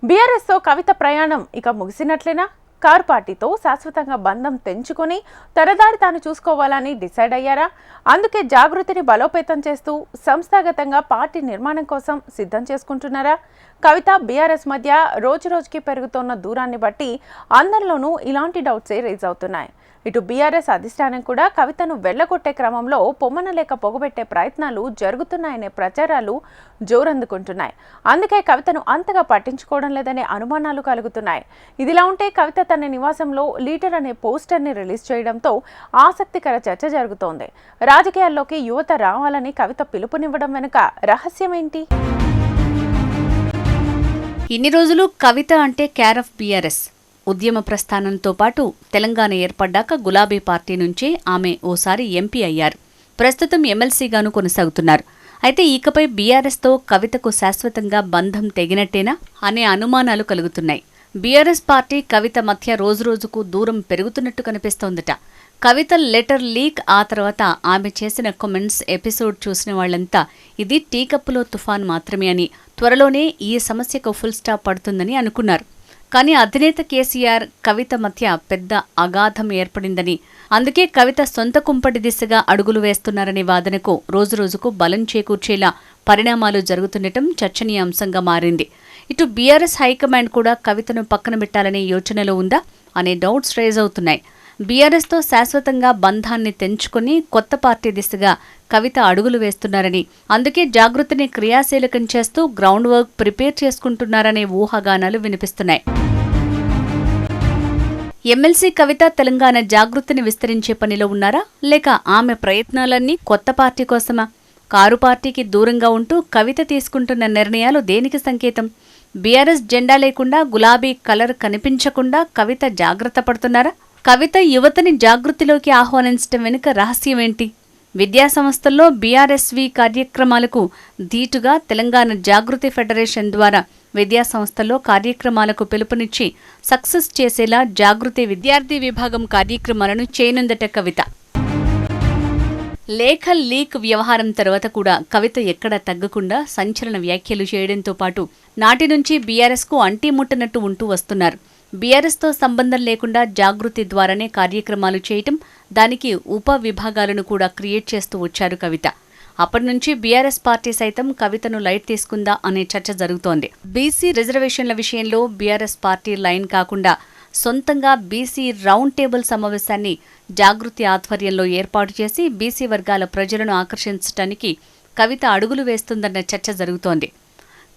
బీఆర్ఎస్తో కవిత ప్రయాణం ఇక ముగిసినట్లేనా? కారు పార్టీతో శాశ్వతంగా బంధం తెంచుకొని తనదారి తాను చూసుకోవాలని డిసైడ్ అయ్యారా? అందుకే జాగృతిని బలోపేతం చేస్తూ సంస్థాగతంగా పార్టీ నిర్మాణం కోసం సిద్ధం చేసుకుంటున్నారా? కవిత బీఆర్ఎస్ మధ్య రోజురోజుకి పెరుగుతున్న దూరాన్ని బట్టి అందరిలోనూ ఇలాంటి డౌట్సే రేజ్ అవుతున్నాయి. ఇటు బీఆర్ఎస్ అధిష్టానం కూడా కవితను వెళ్లగొట్టే క్రమంలో పొమ్మనలేక పొగబెట్టే ప్రయత్నాలు జరుగుతున్నాయనే ప్రచారాలు జోరందుకుంటున్నాయి. అందుకే కవితను అంతగా పట్టించుకోవడం లేదనే అనుమానాలు కలుగుతున్నాయి. ఇదిలా ఉంటే కవిత తన నివాసంలో లీడర్ అనే పోస్టర్ని రిలీజ్ చేయడంతో ఆసక్తికర చర్చ జరుగుతోంది. రాజకీయాల్లోకి యువత రావాలని కవిత పిలుపునివ్వడం వెనుక రహస్యమేంటి? ఇన్ని రోజులు కవిత అంటే కేర్ ఆఫ్ బీఆర్ఎస్. ఉద్యమ ప్రస్థానంతో పాటు తెలంగాణ ఏర్పడ్డాక గులాబీ పార్టీ నుంచే ఆమె ఓసారి ఎంపీ అయ్యారు. ప్రస్తుతం ఎమ్మెల్సీగాను కొనసాగుతున్నారు. అయితే ఇకపై బీఆర్ఎస్తో కవితకు శాశ్వతంగా బంధం తెగినట్టేనా అనే అనుమానాలు కలుగుతున్నాయి. బీఆర్ఎస్ పార్టీ కవిత మధ్య రోజురోజుకు దూరం పెరుగుతున్నట్టు కనిపిస్తోందట. కవిత లెటర్ లీక్ ఆ తర్వాత ఆమె చేసిన కామెంట్స్ ఎపిసోడ్ చూసిన వాళ్లంతా ఇది టీ కప్పులో తుఫాన్ మాత్రమే అని, త్వరలోనే ఈ సమస్యకు ఫుల్ స్టాప్ పడుతుందని అనుకున్నారు. కానీ అధినేత కేసీఆర్ కవిత మధ్య పెద్ద అగాధం ఏర్పడిందని, అందుకే కవిత సొంత కుంపటి దిశగా అడుగులు వేస్తున్నారనే వాదనకు రోజురోజుకు బలం చేకూర్చేలా పరిణామాలు జరుగుతుండటం చర్చనీయాంశంగా మారింది. ఇటు బీఆర్ఎస్ హైకమాండ్ కూడా కవితను పక్కన పెట్టాలనే యోచనలో ఉందా అనే డౌట్స్ రైజ్ అవుతున్నాయి. బీఆర్ఎస్తో శాశ్వతంగా బంధాన్ని తెంచుకుని కొత్త పార్టీ దిశగా కవిత అడుగులు వేస్తున్నారని, అందుకే జాగృతిని క్రియాశీలకం చేస్తూ గ్రౌండ్ వర్క్ ప్రిపేర్ చేసుకుంటున్నారనే ఊహాగానాలు వినిపిస్తున్నాయి. ఎమ్మెల్సీ కవిత తెలంగాణ జాగృతిని విస్తరించే పనిలో ఉన్నారా, లేక ఆమె ప్రయత్నాలన్నీ కొత్త పార్టీ కోసమా? కారు పార్టీకి దూరంగా ఉంటూ కవిత తీసుకుంటున్న నిర్ణయాలు దేనికి సంకేతం? బీఆర్ఎస్ జెండా లేకుండా గులాబీ కలర్ కనిపించకుండా కవిత జాగ్రత్త పడుతున్నారా? కవిత యువతని జాగృతిలోకి ఆహ్వానించడం వెనుక రహస్యమేంటి? విద్యాసంస్థల్లో బీఆర్ఎస్వి కార్యక్రమాలకు ధీటుగా తెలంగాణ జాగృతి ఫెడరేషన్ ద్వారా విద్యాసంస్థల్లో కార్యక్రమాలకు పిలుపునిచ్చి సక్సెస్ చేసేలా జాగృతి విద్యార్థి విభాగం కార్యక్రమాలను చేయనుందట కవిత. లేఖ లీక్ వ్యవహారం తర్వాత కూడా కవిత ఎక్కడా తగ్గకుండా సంచలన వ్యాఖ్యలు చేయడంతో పాటు నాటి నుంచి బీఆర్ఎస్కు అంటీముట్టనట్టు ఉంటూ వస్తున్నారు. బీఆర్ఎస్తో సంబంధం లేకుండా జాగృతి ద్వారానే కార్యక్రమాలు చేయటం, దానికి ఉప విభాగాలను కూడా క్రియేట్ చేస్తూ వచ్చారు కవిత. అప్పటి నుంచి బీఆర్ఎస్ పార్టీ సైతం కవితను లైట్ తీసుకుందా అనే చర్చ జరుగుతోంది. బీసీ రిజర్వేషన్ల విషయంలో బీఆర్ఎస్ పార్టీ లైన్ కాకుండా సొంతంగా బీసీ రౌండ్ టేబుల్ సమావేశాన్ని జాగృతి ఆధ్వర్యంలో ఏర్పాటు చేసి బీసీ వర్గాల ప్రజలను ఆకర్షించడానికి కవిత అడుగులు వేస్తుందన్న చర్చ జరుగుతోంది.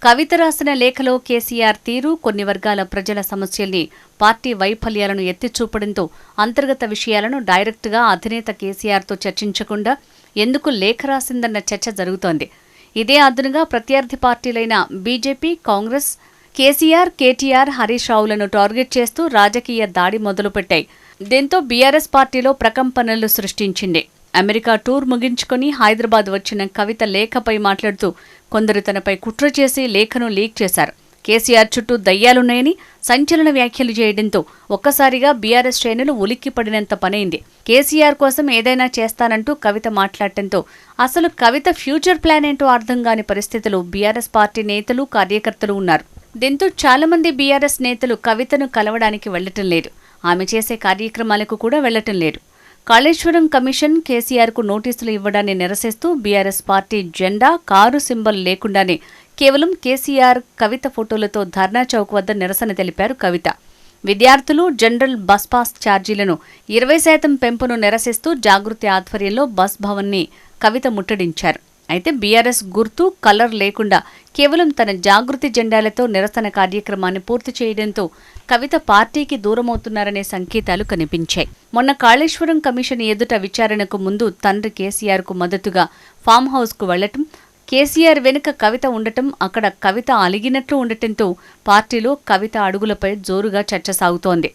కవిత రాసిన లేఖలో కేసీఆర్ తీరు, కొన్ని వర్గాల ప్రజల సమస్యల్ని, పార్టీ వైఫల్యాలను ఎత్తిచూపడంతో అంతర్గత విషయాలను డైరెక్టుగా అధినేత కేసీఆర్తో చర్చించకుండా ఎందుకు లేఖ రాసిందన్న చర్చ జరుగుతోంది. ఇదే అదునుగా ప్రత్యర్థి పార్టీలైన బీజేపీ, కాంగ్రెస్ కేసీఆర్, కేటీఆర్, హరీష్ రావులను టార్గెట్ చేస్తూ రాజకీయ దాడి మొదలుపెట్టాయి. దీంతో బీఆర్ఎస్ పార్టీలో ప్రకంపనలు సృష్టించింది. అమెరికా టూర్ ముగించుకుని హైదరాబాద్ వచ్చిన కవిత లేఖపై మాట్లాడుతూ కొందరు తనపై కుట్ర చేసి లేఖను లీక్ చేశారు. కేసీఆర్ చుట్టూ దయ్యాలున్నాయని సంచలన వ్యాఖ్యలు చేయడంతో ఒక్కసారిగా బీఆర్ఎస్ శ్రేణులు ఉలిక్కిపడినంత పనైంది. కేసీఆర్ కోసం ఏదైనా చేస్తానంటూ కవిత మాట్లాడటంతో అసలు కవిత ఫ్యూచర్ ప్లాన్ ఏంటో అర్థం కాని పరిస్థితులు బీఆర్ఎస్ పార్టీ నేతలు, కార్యకర్తలు ఉన్నారు. దీంతో చాలామంది బీఆర్ఎస్ నేతలు కవితను కలవడానికి వెళ్లటం లేదు. ఆమె చేసే కార్యక్రమాలకు కూడా వెళ్లటం లేదు. కాళేశ్వరం కమిషన్ కేసీఆర్కు నోటీసులు ఇవ్వడాన్ని నిరసిస్తూ బీఆర్ఎస్ పార్టీ జెండా, కారు సింబల్ లేకుండానే కేవలం కేసీఆర్, కవిత ఫోటోలతో ధర్నా చౌక్ వద్ద నిరసన తెలిపారు కవిత. విద్యార్థులు జనరల్ బస్ పాస్ ఛార్జీలను 20% పెంపును నిరసిస్తూ జాగృతి ఆధ్వర్యంలో బస్ భవన్ని కవిత ముట్టడించారు. అయితే బీఆర్ఎస్ గుర్తు, కలర్ లేకుండా కేవలం తన జాగృతి జెండాలతో నిరసన కార్యక్రమాన్ని పూర్తి చేయడంతో కవిత పార్టీకి దూరమవుతున్నారనే సంకేతాలు కనిపించాయి. మొన్న కాళేశ్వరం కమిషన్ ఎదుట విచారణకు ముందు తండ్రి కేసీఆర్కు మద్దతుగా ఫామ్ హౌస్కు వెళ్లటం, కేసీఆర్ వెనుక కవిత ఉండటం, అక్కడ కవిత అలిగినట్లు ఉండటంతో పార్టీలో కవిత అడుగులపై జోరుగా చర్చ సాగుతోంది.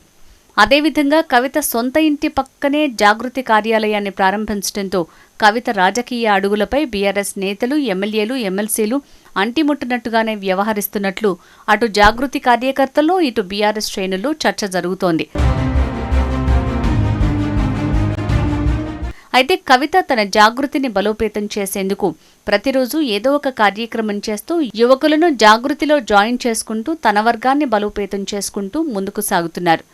అదేవిధంగా కవిత సొంత ఇంటి పక్కనే జాగృతి కార్యాలయాన్ని ప్రారంభించడంతో కవిత రాజకీయ అడుగులపై బీఆర్ఎస్ నేతలు, ఎమ్మెల్యేలు, ఎమ్మెల్సీలు అంటిముట్టనట్టుగానే వ్యవహరిస్తున్నట్లు అటు జాగృతి కార్యకర్తల్లో, ఇటు బీఆర్ఎస్ శ్రేణుల్లో చర్చ జరుగుతోంది. అయితే కవిత తన జాగృతిని బలోపేతం చేసేందుకు ప్రతిరోజు ఏదో ఒక కార్యక్రమం చేస్తూ యువకులను జాగృతిలో జాయిన్ చేసుకుంటూ తన వర్గాన్ని బలోపేతం చేసుకుంటూ ముందుకు సాగుతున్నారు.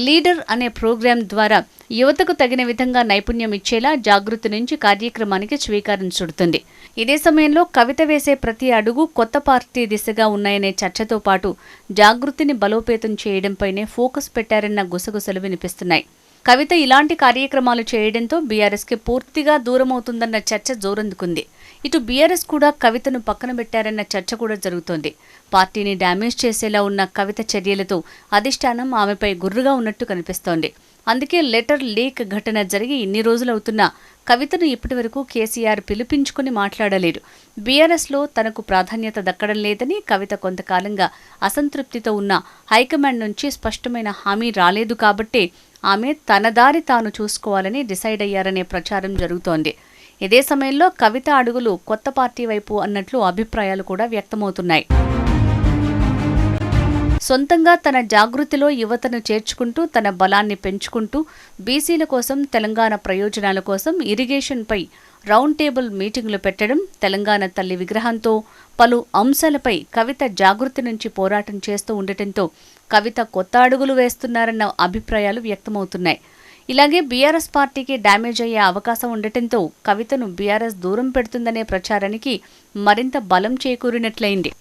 లీడర్ అనే ప్రోగ్రాం ద్వారా యువతకు తగిన విధంగా నైపుణ్యం ఇచ్చేలా జాగృతి నుంచి కార్యక్రమానికి స్వీకారం చుడుతుంది. ఇదే సమయంలో కవిత వేసే ప్రతి అడుగు కొత్త పార్టీ దిశగా ఉన్నాయనే చర్చతో పాటు జాగృతిని బలోపేతం చేయడంపైనే ఫోకస్ పెట్టారన్న గుసగుసలు వినిపిస్తున్నాయి. కవిత ఇలాంటి కార్యక్రమాలు చేయడంతో బీఆర్ఎస్కి పూర్తిగా దూరమవుతుందన్న చర్చ జోరందుకుంది. ఇటు బీఆర్ఎస్ కూడా కవితను పక్కన పెట్టారన్న చర్చ కూడా జరుగుతోంది. పార్టీని డ్యామేజ్ చేసేలా ఉన్న కవిత చర్యలతో అధిష్టానం ఆమెపై గుర్రుగా ఉన్నట్టు కనిపిస్తోంది. అందుకే లెటర్ లీక్ ఘటన జరిగి ఇన్ని రోజులవుతున్నా కవితను ఇప్పటివరకు కేసీఆర్ పిలిపించుకుని మాట్లాడలేరు. బీఆర్ఎస్లో తనకు ప్రాధాన్యత దక్కడం లేదని కవిత కొంతకాలంగా అసంతృప్తితో ఉన్న హైకమాండ్ నుంచి స్పష్టమైన హామీ రాలేదు కాబట్టే ఆమె తన దారి తాను చూసుకోవాలని డిసైడ్ అయ్యారనే ప్రచారం జరుగుతోంది. ఇదే సమయంలో కవిత అడుగులు కొత్త పార్టీ వైపు అన్నట్లు అభిప్రాయాలు కూడా వ్యక్తమవుతున్నాయి. సొంతంగా తన జాగృతిలో యువతను చేర్చుకుంటూ తన బలాన్ని పెంచుకుంటూ బీసీల కోసం, తెలంగాణ ప్రయోజనాల కోసం ఇరిగేషన్పై రౌండ్ టేబుల్ మీటింగులు పెట్టడం, తెలంగాణ తల్లి విగ్రహంతో పలు అంశాలపై కవిత జాగృతి నుంచి పోరాటం చేస్తూ ఉండటంతో కవిత కొత్త అడుగులు వేస్తున్నారన్న అభిప్రాయాలు వ్యక్తమవుతున్నాయి. ఇలాగే బీఆర్ఎస్ పార్టీకి డ్యామేజ్ అయ్యే అవకాశం ఉండటంతో కవితను బీఆర్ఎస్ దూరం పెడుతుందనే ప్రచారానికి మరింత బలం చేకూరినట్లయింది.